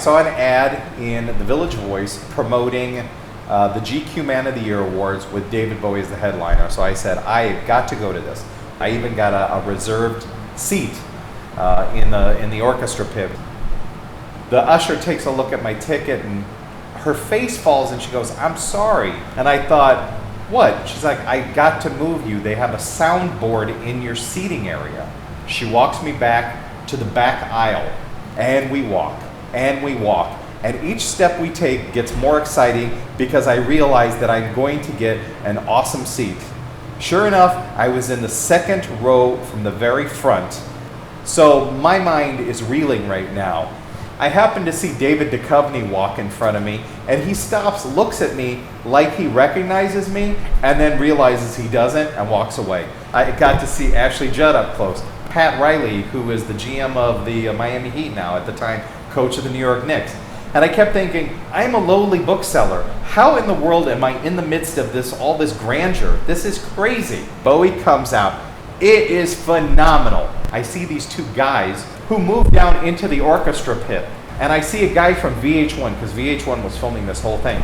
saw an ad in the Village Voice promoting the GQ Man of the Year Awards with David Bowie as the headliner. So I said, I've got to go to this. I even got a reserved seat in the orchestra pit. The usher takes a look at my ticket and her face falls and she goes, I'm sorry. And I thought, what? She's like, I got to move you. They have a soundboard in your seating area. She walks me back to the back aisle, and we walk, and we walk. And each step we take gets more exciting because I realize that I'm going to get an awesome seat. Sure enough, I was in the second row from the very front. So my mind is reeling right now. I happen to see David Duchovny walk in front of me, and he stops, looks at me like he recognizes me, and then realizes he doesn't and walks away. I got to see Ashley Judd up close. Pat Riley, who is the GM of the Miami Heat now, at the time coach of the New York Knicks. And I kept thinking, I'm a lowly bookseller. How in the world am I in the midst of all this grandeur? This is crazy. Bowie comes out. It is phenomenal. I see these two guys who move down into the orchestra pit. And I see a guy from VH1, because VH1 was filming this whole thing.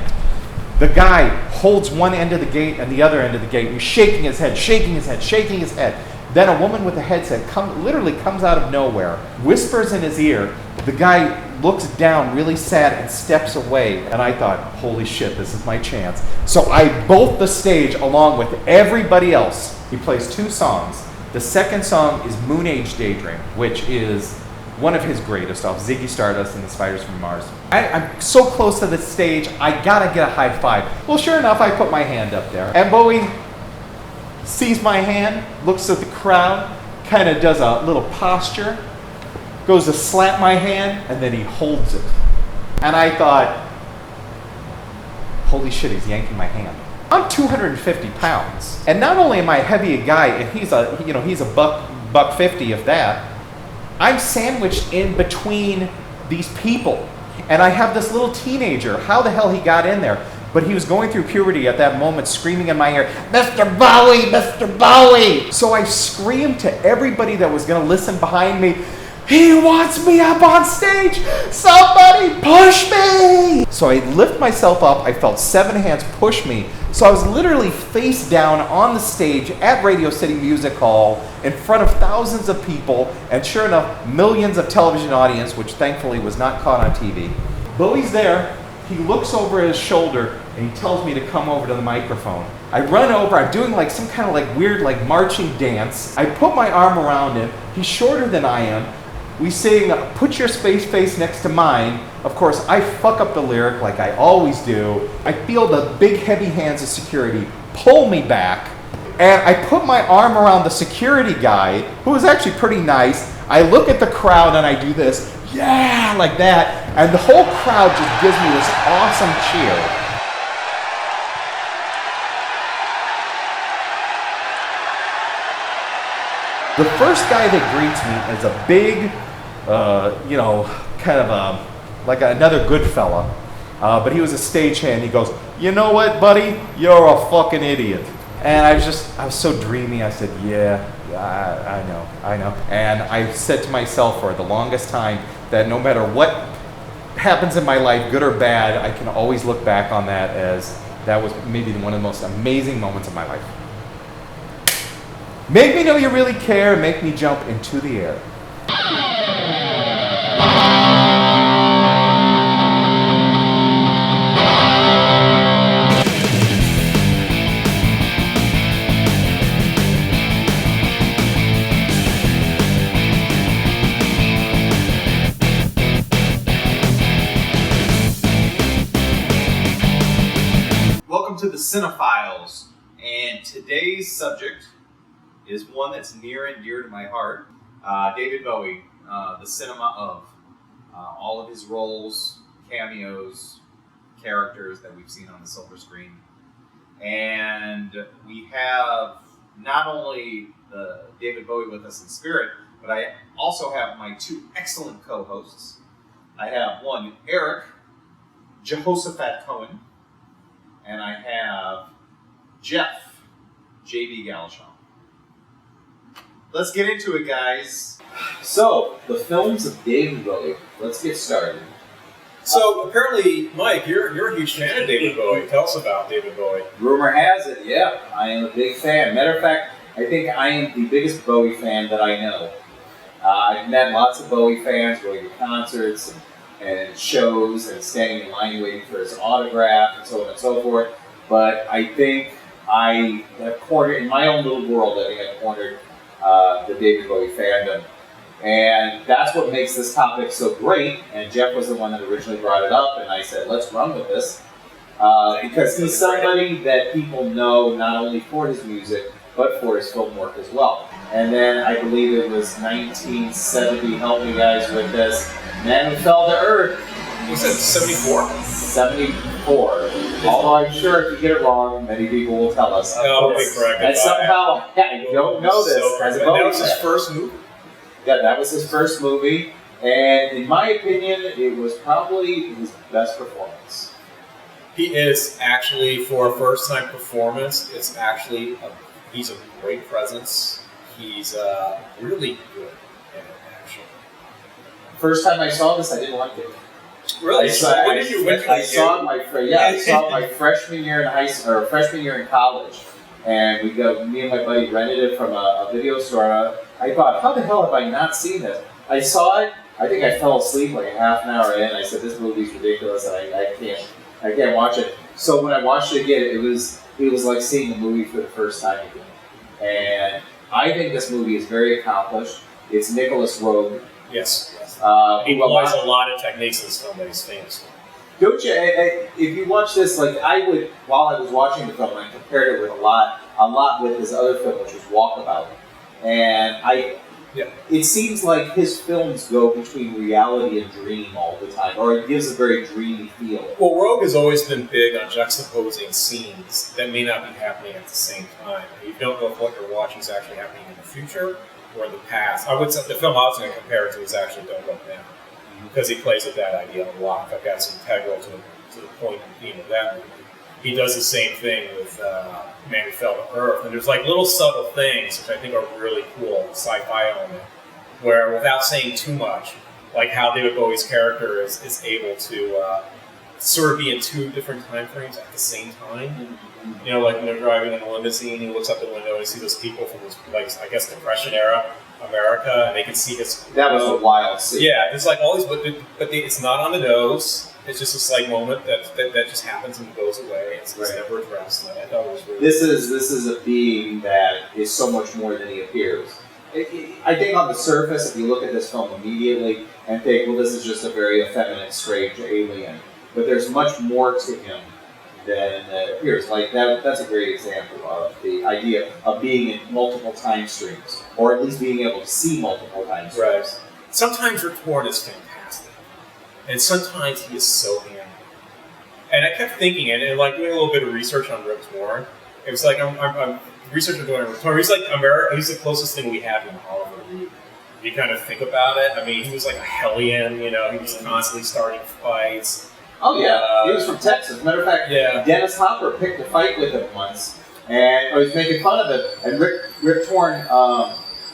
The guy holds one end of the gate and the other end of the gate. He's shaking his head, shaking his head, shaking his head. Then a woman with a headset literally comes out of nowhere, whispers in his ear. The guy looks down really sad and steps away. And I thought, holy shit, this is my chance. So I bolt the stage along with everybody else. He plays 2 songs. The second song is Moon Age Daydream, which is one of his greatest off Ziggy Stardust and the Spiders from Mars. I'm so close to the stage, I gotta get a high five. Well, sure enough, I put my hand up there. And Bowie sees my hand, looks at the crowd, kind of does a little posture, goes to slap my hand, and then he holds it. And I thought, holy shit, he's yanking my hand. I'm 250 pounds. And not only am I heavy a guy, and he's a buck 50 of that, I'm sandwiched in between these people. And I have this little teenager. How the hell he got in there? But he was going through puberty at that moment, screaming in my ear, Mr. Bowie, Mr. Bowie! So I screamed to everybody that was going to listen behind me, he wants me up on stage! Somebody push me! So I lift myself up. I felt 7 hands push me. So I was literally face down on the stage at Radio City Music Hall in front of thousands of people, and sure enough, millions of television audience, which thankfully was not caught on TV. Bowie's there. He looks over his shoulder and he tells me to come over to the microphone. I run over. I'm doing like some kind of like weird like marching dance. I put my arm around him. He's shorter than I am. We sing, put your face next to mine. Of course, I fuck up the lyric like I always do. I feel the big heavy hands of security pull me back. And I put my arm around the security guy, who was actually pretty nice. I look at the crowd and I do this, yeah, like that. And the whole crowd just gives me this awesome cheer. The first guy that greets me is a big, kind of like another good fella. But he was a stagehand. He goes, you know what, buddy? You're a fucking idiot. And I was so dreamy. I said, yeah, I know. And I said to myself for the longest time that no matter what happens in my life, good or bad, I can always look back on that as that was maybe one of the most amazing moments of my life. Make me know you really care, make me jump into the air. Welcome to the CineFiles, and today's subject is one that's near and dear to my heart. David Bowie, the cinema of all of his roles, cameos, characters that we've seen on the silver screen. And we have not only the David Bowie with us in spirit, but I also have my 2 excellent co-hosts. I have one, Eric Jehoshaphat Cohen, and I have Jeff J.B. Galshon. Let's get into it, guys. So, the films of David Bowie. Let's get started. So apparently, Mike, you're a huge fan of David Bowie. Tell us about David Bowie. Rumor has it, yeah, I am a big fan. Matter of fact, I think I am the biggest Bowie fan that I know. I've met lots of Bowie fans going to concerts and shows and standing in line waiting for his autograph and so on and so forth. But I think I have cornered, in my own little world, I think I've cornered the David Bowie fandom. And that's what makes this topic so great. And Jeff was the one that originally brought it up, and I said, let's run with this. Because he's somebody that people know not only for his music, but for his film work as well. And then I believe it was 1970, help me guys with this, Man Who Fell to Earth. Was it 74? 74. Although I'm sure if you get it wrong, many people will tell us. No, be corrected. And somehow, I don't know this as a Bowie That was his fan. first movie? Yeah, that was his first movie. And in my opinion, it was probably his best performance. He is actually, for a first-time performance, he's a great presence. He's really good in it, actually. First time I saw this, I didn't like it. Really? I saw it my freshman year in high school, or freshman year in college, and me and my buddy rented it from a video store. I thought, how the hell have I not seen this? I saw it. I think I fell asleep like a half an hour in. I said, this movie's ridiculous, and I can't watch it. So when I watched it again, it was like seeing the movie for the first time again. And I think this movie is very accomplished. It's Nicholas Roeg. Yes. He applies a lot of techniques in this film that he's famous for. Don't you? If you watch this, like I would, while I was watching the film, I compared it with a lot with his other film, which was Walkabout, and it seems like his films go between reality and dream all the time, or it gives a very dreamy feel. Well, Roeg has always been big on juxtaposing scenes that may not be happening at the same time. You don't know if what you're watching is actually happening in the future or in the past. I would say the film I was going to compare it to is actually Don't Look Now, because he plays with that idea a lot. In fact, that's integral to the point and theme of that movie. He does the same thing with Man Who Fell to Earth, and there's like little subtle things which I think are really cool, sci-fi element, where without saying too much, like how David Bowie's character is able to sort of be in two different time frames at the same time. You know, like when they're driving in a limousine, he looks out the window and sees those people from this, like, I guess, Depression era America, and they can see his. That was a wild scene. Yeah, it's like all these, but it's not on the nose. It's just this like moment that just happens and goes away. It's never addressed. And I thought it was really. This is a being that is so much more than he appears. I think on the surface, if you look at this film immediately and think, well, this is just a very effeminate, strange alien, but there's much more to him than appears. Like that's a great example of the idea of being in multiple time streams, or at least being able to see multiple time streams. Right. Sometimes Rick Torn is fantastic, and sometimes he is so handy. And I kept thinking, and like doing a little bit of research on Rick Torn, it was like I'm researching doing Rick Torn. He's like America. He's the closest thing we have in Hollywood. If you kind of think about it, I mean, he was like a hellion. You know, he was constantly starting fights. Oh yeah, he was from Texas. Matter of fact, Dennis Hopper picked a fight with him once, and I was making fun of it. And Rick Torn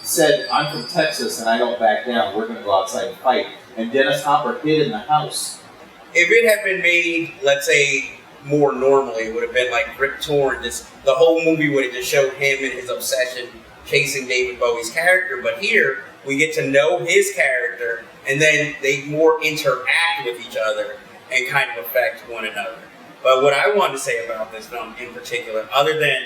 said, "I'm from Texas, and I don't back down. We're going to go outside and fight." And Dennis Hopper hid in the house. If it had been made, let's say, more normally, it would have been like Rick Torn. The whole movie would have just showed him and his obsession chasing David Bowie's character. But here, we get to know his character, and then they more interact with each other and kind of affect one another. But what I wanted to say about this film in particular, other than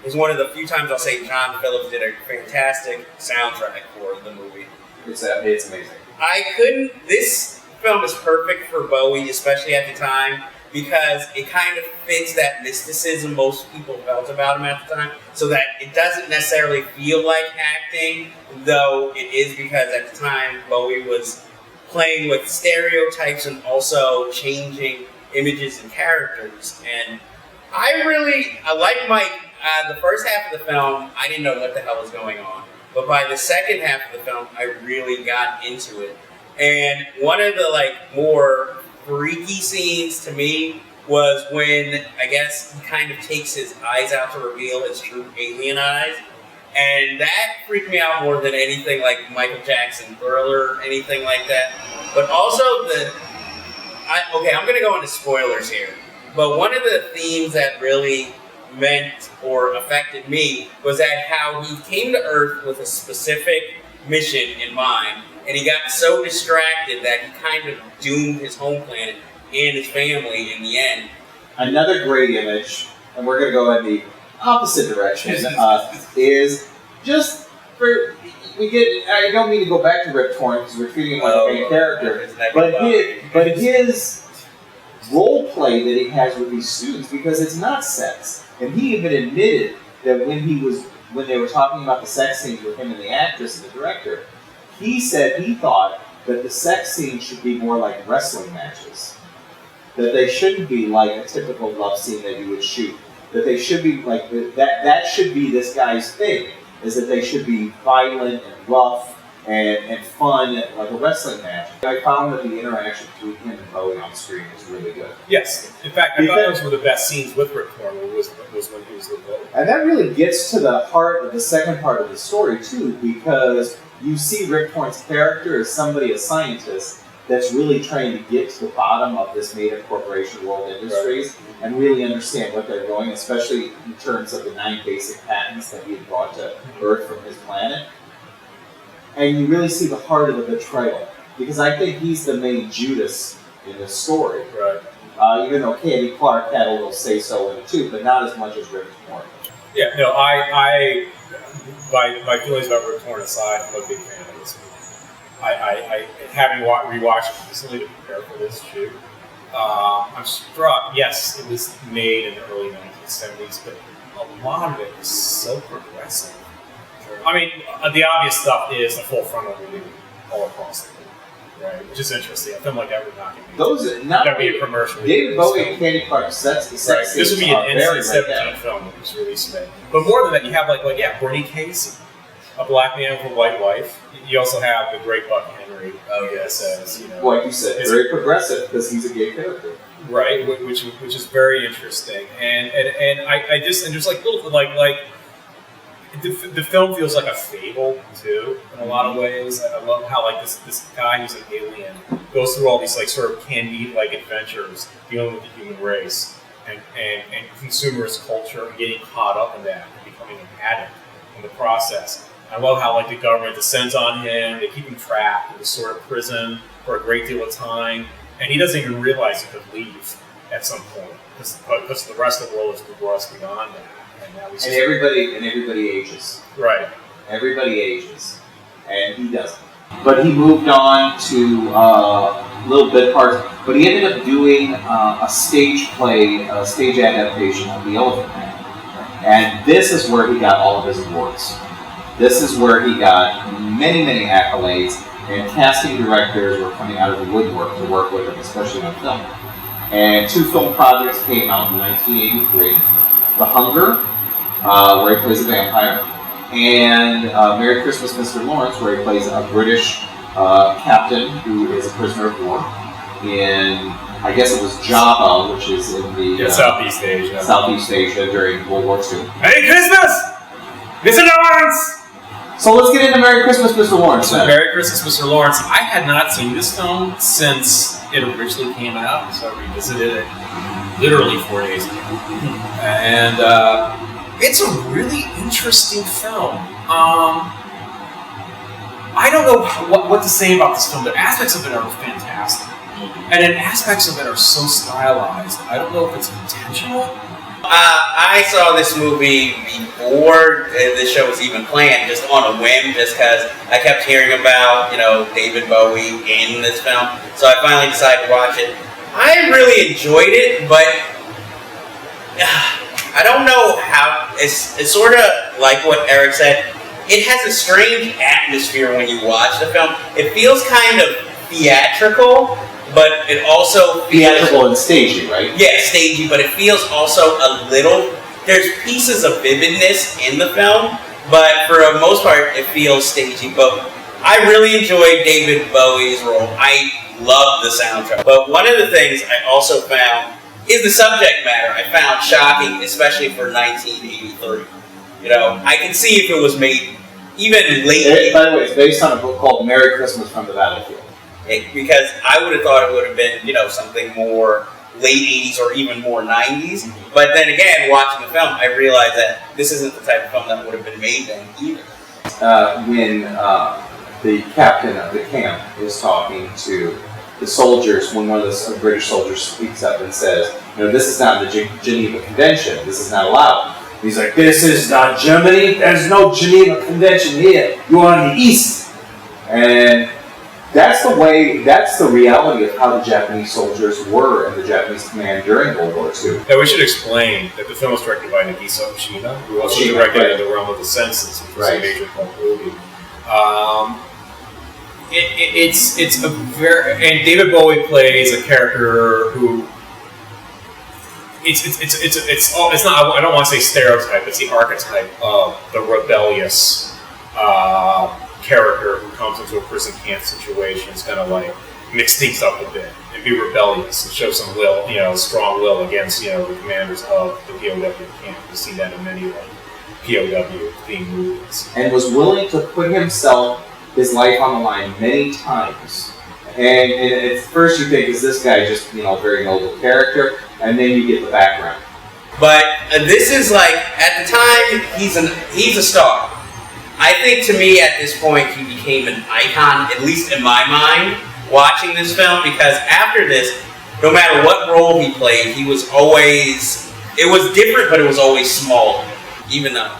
is one of the few times I'll say John Phillips did a fantastic soundtrack for the movie. It's amazing. This film is perfect for Bowie, especially at the time, because it kind of fits that mysticism most people felt about him at the time, so that it doesn't necessarily feel like acting, though it is, because at the time Bowie was playing with stereotypes and also changing images and characters. And I like Mike. The first half of the film, I didn't know what the hell was going on. But by the second half of the film, I really got into it. And one of the more freaky scenes to me was when, I guess, he kind of takes his eyes out to reveal his true alien eyes. And that freaked me out more than anything like Michael Jackson Thriller or anything like that. But also I'm going to go into spoilers here. But one of the themes that really meant or affected me was that how he came to Earth with a specific mission in mind, and he got so distracted that he kind of doomed his home planet and his family in the end. Another great image, and we're going to go in the opposite direction, is just for... I don't mean to go back to Rip Torn because we're treating him like a main character, but his role play that he has with these students, because it's not sex, and he even admitted that when they were talking about the sex scenes with him and the actress and the director, he said he thought that the sex scenes should be more like wrestling matches, that they shouldn't be like a typical love scene that you would shoot, that they should be like that should be this guy's thing. Is that they should be violent and rough and fun, like a wrestling match. I found that the interaction between him and Bowie on screen was really good. Yes. In fact, I thought those were the best scenes with Rip Torn was when he was with Bowie. And that really gets to the heart of the second part of the story, too, because you see Rip Torn's character as somebody, a scientist, that's really trying to get to the bottom of this made-up corporation world industries and really understand what they're doing, especially in terms of the 9 basic patents that he had brought to Earth from his planet. And you really see the heart of the betrayal, because I think he's the main Judas in this story. Right. Even though Candy Clark had a little say-so in it too, but not as much as Rip Torn. Yeah, no, my feelings about Rip Torn aside, I'm a big fan of this movie. I having rewatched it recently to prepare for this shoot, I'm struck. Yes, it was made in the early 1970s, but a lot of it was so progressive. I mean, the obvious stuff is the full frontal release all across the board, right? Which is interesting. A film like that would not be a commercial. David Bowie and Candy Clark sets the sex scenes. This would be an NC-17 film that was released today. But more than that, you have Bernie Casey, a black man with a white wife. You also have the great Buck Henry. Like you said, very progressive because he's a gay character, right? Which is very interesting, and there's like little the film feels like a fable too in a lot of ways. I love how this guy who's an alien goes through all these sort of Candide adventures dealing with the human race and consumerist culture and getting caught up in that and becoming an addict in the process. I love how the government descends on him. They keep him trapped in this sort of prison for a great deal of time, and he doesn't even realize he could leave at some point because the rest of the world is progressed beyond that. And everybody ages. Right. Everybody ages, and he doesn't. But he moved on to little bit parts. But he ended up doing a stage play, a stage adaptation of The Elephant Man, and this is where he got all of his awards. This is where he got many, many accolades, and casting directors were coming out of the woodwork to work with him, especially on film. And 2 film projects came out in 1983. The Hunger, where he plays a vampire, and Merry Christmas, Mr. Lawrence, where he plays a British captain who is a prisoner of war in, I guess it was Java, which is in the Southeast Asia. Southeast Asia during World War II. Merry Christmas, Mr. Lawrence! So let's get into Merry Christmas, Mr. Lawrence. So Merry Christmas, Mr. Lawrence. I had not seen this film since it originally came out, so I revisited it literally 4 days ago. And it's a really interesting film. I don't know what to say about this film. The aspects of it are fantastic. And then aspects of it are so stylized. I don't know if it's intentional. I saw this movie before the show was even planned, just on a whim, just because I kept hearing about, David Bowie in this film. So I finally decided to watch it. I really enjoyed it, but I don't know how. It's sort of like what Eric said. It has a strange atmosphere when you watch the film. It feels kind of theatrical, but it also feels... Theatrical and stagey, right? Yeah, stagey, but it feels also a little... There's pieces of vividness in the film, but for the most part, it feels stagey. But I really enjoyed David Bowie's role. I love the soundtrack. But one of the things I also found is the subject matter. I found shocking, especially for 1983. I can see if it was made even late. By the way, it's based on a book called Merry Christmas from the Battlefield. because I would have thought it would have been, something more late 80s or even more 90s. But then again, watching the film, I realized that this isn't the type of film that would have been made then either. When the captain of the camp is talking to the soldiers, when one of the British soldiers speaks up and says, this is not the Geneva Convention, this is not allowed. He's like, this is not Germany, there's no Geneva Convention here, you are in the East. And that's the reality of how the Japanese soldiers were in the Japanese command during World War II. Now we should explain that the film was directed by Nagisa Oshima, who also directed The Realm of the Senses, which was a major cult movie. It's a very, and David Bowie plays a character who it's not, I don't want to say stereotype, it's the archetype of the rebellious character who comes into a prison camp situation. It's kind of like mix things up a bit and be rebellious and show some will, strong will against, the commanders of the POW camp. You see that in many POW themed movies. And was willing to put his life on the line many times. And at first you think, is this guy just, very noble character? And then you get the background. But this is like, at the time, he's a star. I think to me at this point he became an icon, at least in my mind, watching this film, because after this, no matter what role he played, he was always, it was different, but it was always small, even though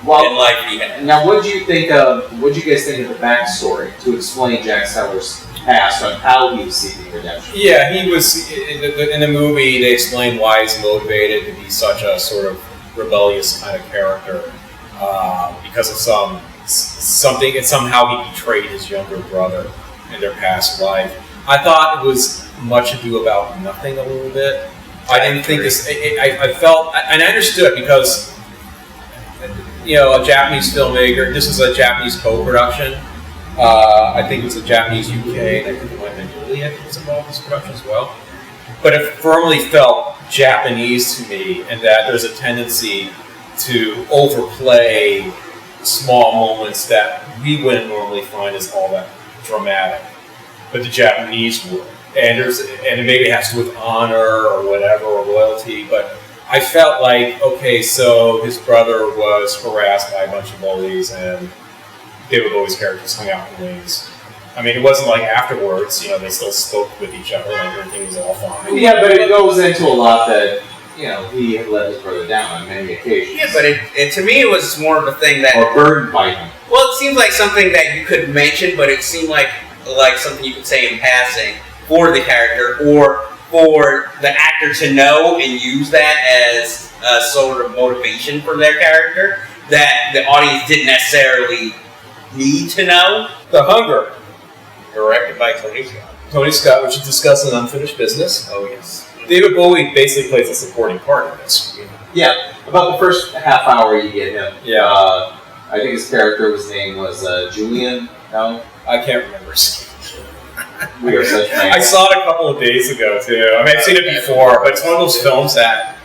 in life he had. Now what do you guys think of the backstory to explain Jack Seller's past on how he was seeking redemption? Yeah, he was, in the movie they explained why he's motivated to be such a sort of rebellious kind of character. Because of something, and somehow he betrayed his younger brother in their past life. I thought it was much ado about nothing a little bit. I didn't think this. I felt, and I understood because a Japanese filmmaker. This was a Japanese co-production. I think it was a Japanese UK, and I think it might have been Italy. I think was involved in this production as well. But it firmly felt Japanese to me, and that there's a tendency to overplay small moments that we wouldn't normally find as all that dramatic, but the Japanese would. And it maybe has to do with honor or whatever, or loyalty, but I felt like, okay, so his brother was harassed by a bunch of bullies, and David Bowie's characters hung out in wings. I mean, it wasn't like afterwards, they still spoke with each other, like everything was all fine. Yeah, but it goes into a lot that he had let his brother down on many occasions. Yeah, but it to me it was more of a thing that... Or burdened by him. Well, it seems like something that you could mention, but it seemed like something you could say in passing for the character, or for the actor to know and use that as a sort of motivation for their character that the audience didn't necessarily need to know. The Hunger, Directed by Tony Scott. Tony Scott, which is discussed in Unfinished Business. Oh, yes. David Bowie basically plays a supporting part in this. Yeah, about the first half hour you get him. Yeah. I think his character's name was Julian. No, I can't remember. we are such fans. I saw it a couple of days ago too. I mean, I've seen it before, but it's one of those films that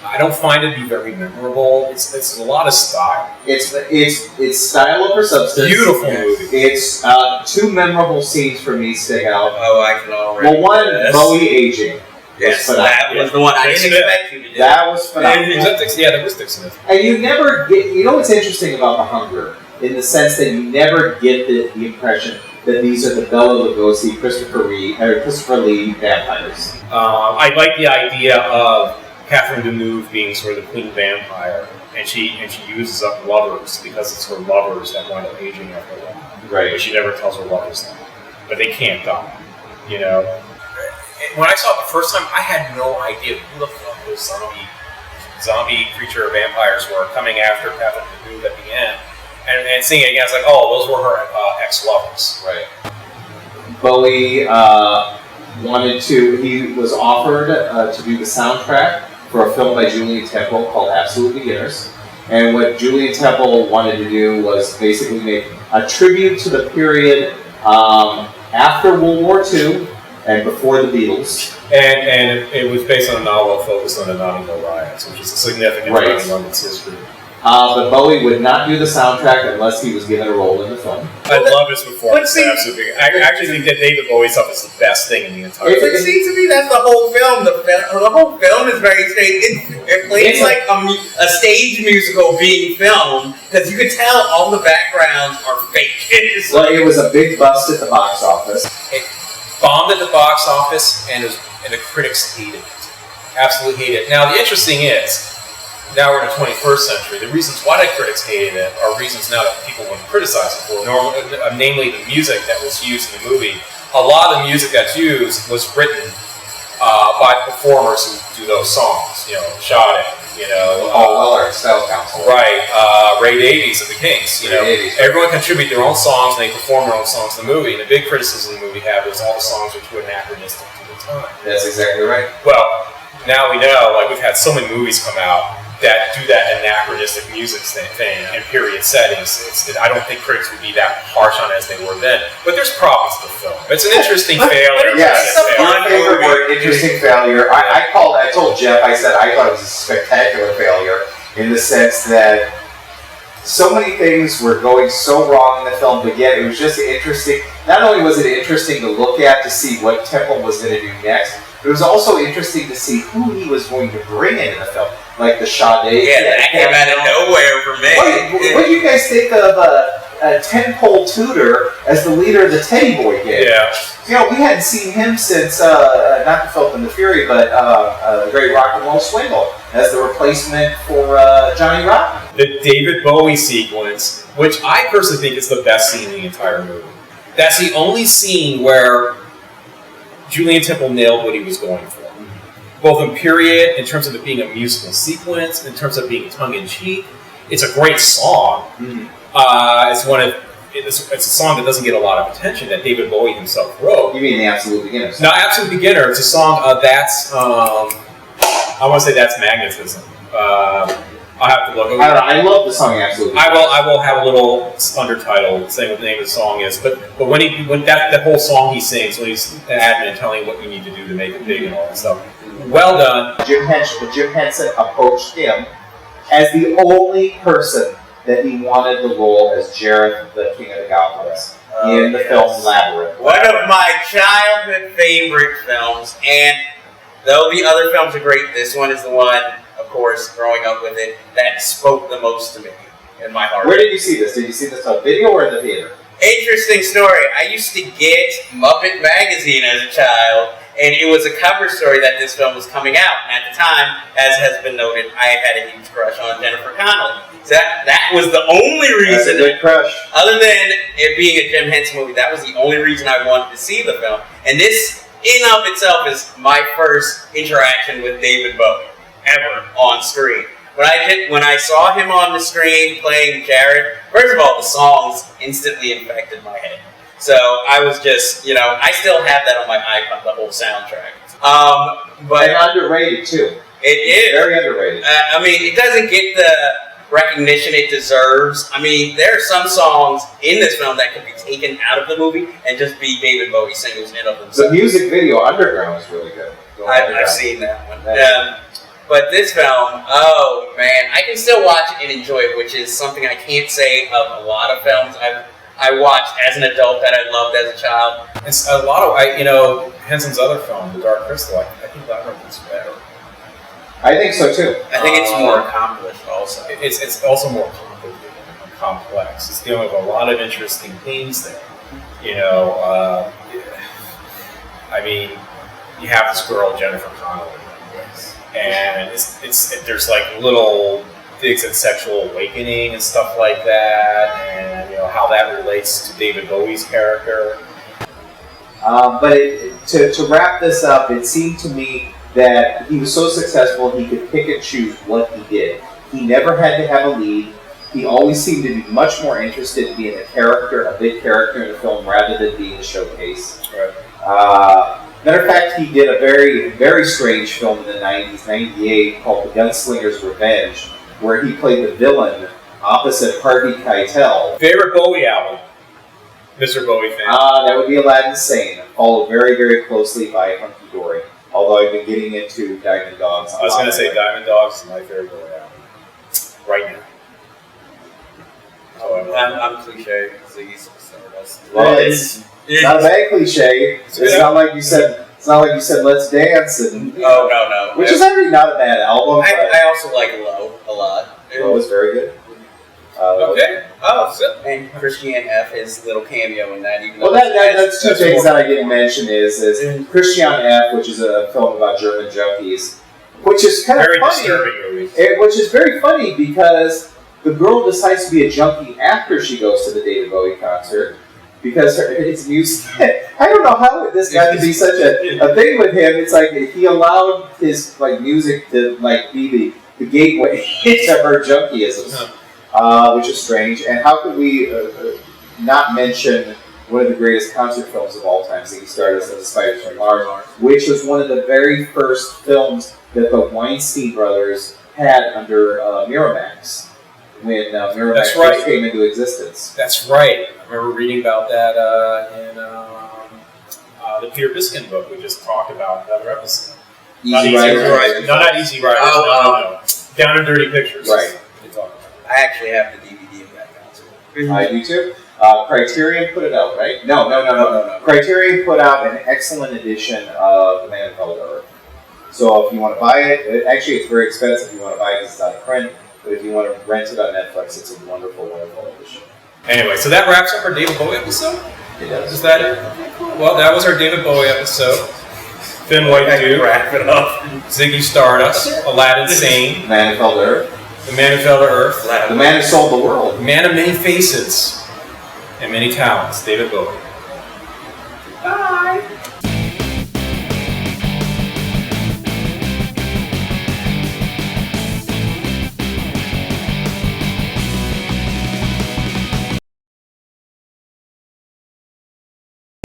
I don't find it to be very memorable. It's a lot of style. It's style over substance. Beautiful movie. It's two memorable scenes for me stick out. Oh, I can already. Well, one, Bowie aging. Yes, that was the one I didn't expect you to do. That was phenomenal. Yeah, that was Dick Smith. And you never get, what's interesting about The Hunger, in the sense that you never get the impression that these are the Bela Lugosi, Christopher Lee vampires. I like the idea of Catherine Deneuve being sort of the queen vampire, and she uses up lovers because it's her lovers that wind up aging after a while. Right. But she never tells her lovers that. But they can't die, When I saw it the first time, I had no idea who the fuck those zombie creature vampires were coming after Catherine Deneuve at the end. And seeing it again, I was like, oh, those were her ex-lovers. Right. Bowie he was offered to do the soundtrack for a film by Julian Temple called Absolute Beginners. And what Julian Temple wanted to do was basically make a tribute to the period after World War II and before the Beatles. And it was based on a novel focused on the Notting Hill riots, which is a significant event in London's history. But Bowie would not do the soundtrack unless he was given a role in the film. I love his performance. see- Absolutely. I actually think that David Bowie stuff is the best thing in the entire It's- film. But see, to me, that's the whole film. The whole film is very strange. It plays like a stage musical being filmed because you could tell all the backgrounds are fake. Well, it was a big bust at the box office. It bombed at the box office, and the critics hated it. Absolutely hated it. Now, the interesting is, now we're in the 21st century. The reasons why the critics hated it are reasons now that people wouldn't criticize it for. Namely, the music that was used in the movie. A lot of the music that's used was written by performers who do those songs. You know, shot it. You know, Paul Weller, Style Council. right? Ray Davies of the Kinks. You know, Ray Davies, right. everyone contribute their own songs and they perform their own songs in the movie. And the big criticism the movie had was all the songs which were anachronistic to the time. That's exactly right. Well, now we know, like, we've had so many movies come out that do that anachronistic music thing in period settings. I don't think critics would be that harsh on it as they were then. But there's problems with the film. It's an interesting failure. Yes, It's a fun your favorite movie. word, interesting failure. I told Jeff, I said I thought it was a spectacular failure in the sense that so many things were going so wrong in the film, but yet it was just interesting. Not only was it interesting to look at to see what Temple was going to do next, it was also interesting to see who he was going to bring into the film, like the Sade. Yeah, that came out of nowhere for me. What do you guys think of a 10-pole Tudor as the leader of the Teddy Boy gang? Yeah. You know, we hadn't seen him since, not The Filth and the Fury, but the Great Rock and Roll Swingle as the replacement for Johnny Rotten. The David Bowie sequence, which I personally think is the best scene in the entire movie. That's the only scene where Julian Temple nailed what he was going for. Both in period, in terms of it being a musical sequence, in terms of being tongue-in-cheek. It's a great song. It's a song that doesn't get a lot of attention that David Bowie himself wrote. You mean The Absolute Beginners? No, Absolute Beginner. It's a song that's, I want to say that's Magnetism. I'll have to look. I don't know. I love the song Absolute Beginners. I will have a little undertitle saying what the name of the song is. But when that whole song he sings, when he's an admin telling you what you need to do to make it big and all that stuff. Well done. Jim Henson approached him as the only person that he wanted the role as Jareth, the King of the Goblins, in the film Labyrinth. One of my childhood favorite films, and though the other films are great, this one is the one, of course, growing up with it, that spoke the most to me in my heart. Where did you see this? Did you see this on video or in the theater? Interesting story. I used to get Muppet Magazine as a child, and it was a cover story that this film was coming out. And at the time, as has been noted, I had a huge crush on Jennifer Connelly. So that was the only That's a reason, good crush. other than it being a Jim Henson movie, that was the only reason I wanted to see the film. And this, in of itself, is my first interaction with David Bowie ever on screen. When I saw him on the screen playing Jared, first of all, the songs instantly infected my head. So I was just, I still have that on my iPod, the whole soundtrack. But And underrated too. it is. Very underrated. I mean, it doesn't get the recognition it deserves. I mean, there are some songs in this film that could be taken out of the movie and just be David Bowie singles in of The themselves. music video Underground is really good. I've seen that one. But this film, oh man, I can still watch it and enjoy it, which is something I can't say of a lot of films I watched as an adult that I loved as a child. It's a lot of, Henson's other film, The Dark Crystal, I think Labyrinth is better. I think so too. I think it's more accomplished also. It's also more complicated and complex. It's dealing with a lot of interesting themes there. I mean, you have this girl, Jennifer Connelly, and there's like little digs at sexual awakening and stuff like that, and how that relates to David Bowie's character. But to wrap this up, it seemed to me that he was so successful he could pick and choose what he did. He never had to have a lead. He always seemed to be much more interested in being a big character in a film rather than being a showcase. Right. Matter of fact, he did a very, very strange film in the 90s, 98, called The Gunslinger's Revenge, where he played the villain opposite Harvey Keitel. Favorite Bowie album? Mr. Bowie fan. That would be Aladdin Sane, followed very, very closely by Hunky Dory. Although I've been getting into Diamond Dogs. I was going to say Diamond Dogs is my favorite Bowie album. Right now. Oh, I'm cliche. Ziggy Stardust. Well, it's not a bad cliche. It's not like you said. It's not like you said, "Let's dance." And Oh no. which is actually not a bad album. I also like Low a lot. It was very good. Okay. Oh, so And Christiane F. his little cameo in that. Even Well, though that's two that's things cool. that I didn't mention is Christiane F., which is a film about German junkies, which is kind of very funny. disturbing movie. Which is very funny because the girl decides to be a junkie after she goes to the David Bowie concert because his music. I don't know how this got to be such a thing with him. It's like he allowed his music to be the gateway to her junkieism, which is strange. And how could we not mention one of the greatest concert films of all time, Ziggy Stardust and the Spiders from Mars, which was one of the very first films that the Weinstein brothers had under Miramax when Miramax first came into existence. That's right. I remember reading about that in the Peter Biskin book we just talked about in another episode. Easy Rider. No, not Easy Rider. No. Down and Dirty Pictures. Right. We talked about. I actually have the DVD of that concert. I do too. Criterion put it out, right? No. Criterion put out an excellent edition of The Man Who Fell to Earth. So if you want to buy it, actually it's very expensive if you want to buy it because it's out of print. But if you want to rent it on Netflix, it's a wonderful, wonderful edition. Anyway, so that wraps up our David Bowie episode. It does. Is that it? Well, that was our David Bowie episode. Finn White Dude, Wrap it up. Ziggy Stardust, Aladdin Sane, The Man Who Fell to Earth. The Man Who Fell to Earth, The Man Who Sold the World. Man of Many Faces and Many Talents, David Bowie.